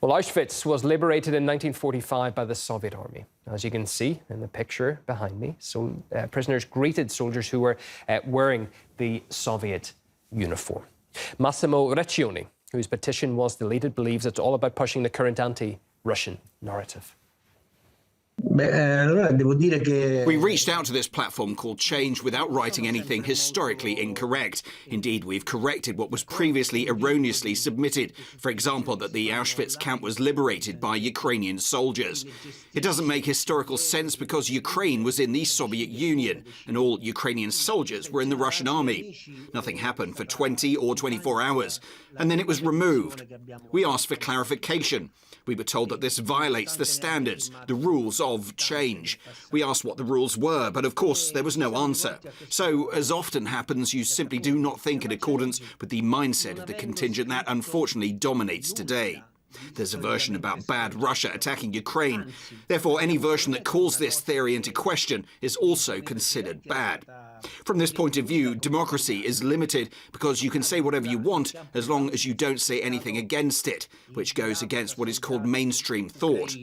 Well, Auschwitz was liberated in 1945 by the Soviet army. As you can see in the picture behind me, prisoners greeted soldiers who were wearing the Soviet uniform. Massimo Recchioni, whose petition was deleted, believes it's all about pushing the current anti-Russian narrative. We reached out to this platform called Change without writing anything historically incorrect. Indeed, we've corrected what was previously erroneously submitted. For example, that the Auschwitz camp was liberated by Ukrainian soldiers. It doesn't make historical sense because Ukraine was in the Soviet Union and all Ukrainian soldiers were in the Russian army. Nothing happened for 20 or 24 hours, and then it was removed. We asked for clarification. We were told that this violates the standards, the rules of Change. We asked what the rules were, but of course there was no answer. So, as often happens, you simply do not think in accordance with the mindset of the contingent that unfortunately dominates today. There's a version about bad Russia attacking Ukraine. Therefore, any version that calls this theory into question is also considered bad. From this point of view, democracy is limited because you can say whatever you want as long as you don't say anything against it, which goes against what is called mainstream thought.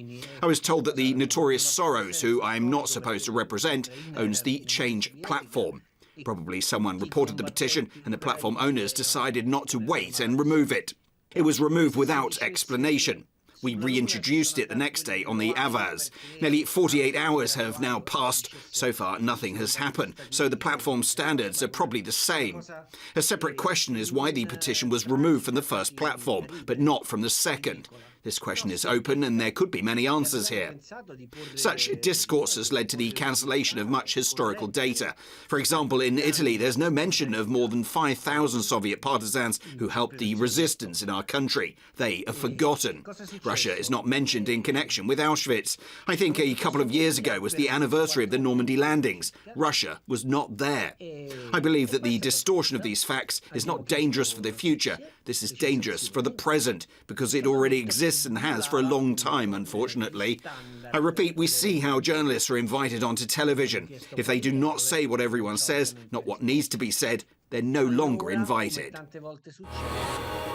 I was told that the notorious Soros, who I am not supposed to represent, owns the Change platform. Probably someone reported the petition and the platform owners decided not to wait and remove it. It was removed without explanation. We reintroduced it the next day on the Avaz. Nearly 48 hours have now passed. So far, nothing has happened, so the platform's standards are probably the same. A separate question is why the petition was removed from the first platform, but not from the second. This question is open, and there could be many answers here. Such discourse has led to the cancellation of much historical data. For example, in Italy, there's no mention of more than 5,000 Soviet partisans who helped the resistance in our country. They are forgotten. Russia is not mentioned in connection with Auschwitz. I think a couple of years ago was the anniversary of the Normandy landings. Russia was not there. I believe that the distortion of these facts is not dangerous for the future. This is dangerous for the present, because it already exists and has for a long time, unfortunately. I repeat, we see how journalists are invited onto television. If they do not say what everyone says, not what needs to be said, they're no longer invited.